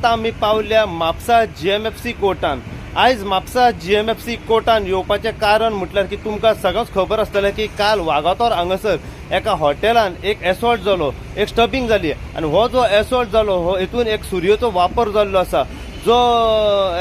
आतां आमी पावल्या म्हापसा GMFC कोर्टान। आयज म्हापसा GMFC कोर्टान येवपाचें कारण म्हटल्यार की तुमकां सगळ्यांक खबर आसतलें की काल वागातोर हांगासर एका हॉटेलान एक एसॉल्ट जालो, एक स्टबिंग जाली आनी हो जो एसॉल्ट जालो हो हितून एक सुरयेचो वापर जाल्लो आसा। जो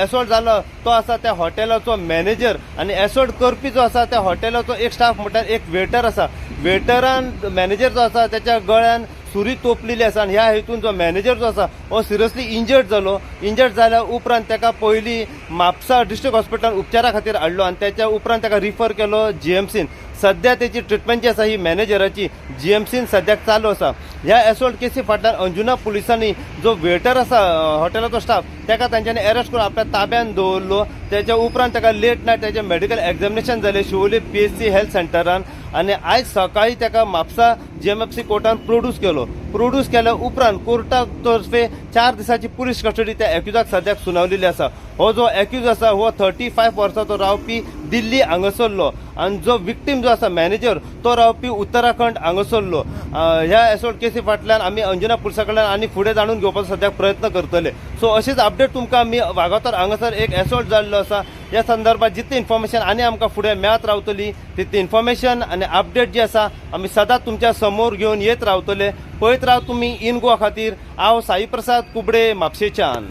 एसॉल्ट जालो तो आसा त्या हॉटेलाचो मॅनेजर आनी एसॉल्ट करपी जो आसा त्या हॉटेलाचो एक स्टाफ म्हटल्यार एक वेटर आसा। वेटरान मॅनेजर जो आसा त्याच्या गळ्यान सुरी तोपलेली आसा आनी ह्या हितून जो मॅनेजर जो आसा हो सिरियसली इंजर्ड जालो। इंजर्ड जाल्या उपरांत ताका पयलीं म्हापसा डिस्ट्रिक्ट हॉस्पिटलान उपचारा खातीर हाडलो आनी त्याच्या उपरांत ताका रिफर केलो GMCन। सध्या त्याची ट्रिटमेंट जी आसा ही मॅनेजराची GMCन सद्याक चालू आसा। ह्या एसॉल्ट केसी फाटल्यान अंजुना पुलिसांनी जो वेटर आसा हॉटेलाचो स्टाफ ताका तांच्यांनी अरेस्ट करून आपल्या ताब्यात दवरलो। त्याच्या उपरांत ताका लेट नायट त्याचे मेडिकल एक्झामिनेशन जालें शिवोले PHC हेल्थ सेंटरान आनी आयज सकाळी ताका म्हापसा GMFC कोर्टान प्रोड्यूस केलो। प्रोड्यूस केल्या उपरांत कोर्टा तर्फे 4 दिसाची पुलीस कस्टडी त्या एक्युजाक सद्याक सुनावलेली आसा। हो जो एक्यूज आसा हो 35 वर्सांचो रावपी दिल्ली हांगासरलो आनी जो विक्टीम जो आसा मॅनेजर तो रावपी उत्तराखंड हांगासरलो। ह्या एसॉल्ट केसी फाटल्यान आमी अंजुना पुलिसा कडल्यान आनी फुडें जाणून घेवपाचो सद्याक प्रयत्न करतले। सो अशीच अपडेट तुमकां आमी वागातोर हांगासर एक एसॉल्ट जाल्लो आसा ह्या संदर्भात जितली इन्फॉर्मेशन आनी आमकां फुडें मेळत रावतली तितली इन्फॉर्मेशन आनी अपडेट जी आसा आमी सदांच तुमच्या समोर घेवन येत रावतले। पळयत राव तुमी इन गोवा खातीर। हांव साई प्रसाद कुबडे म्हापशेच्यान।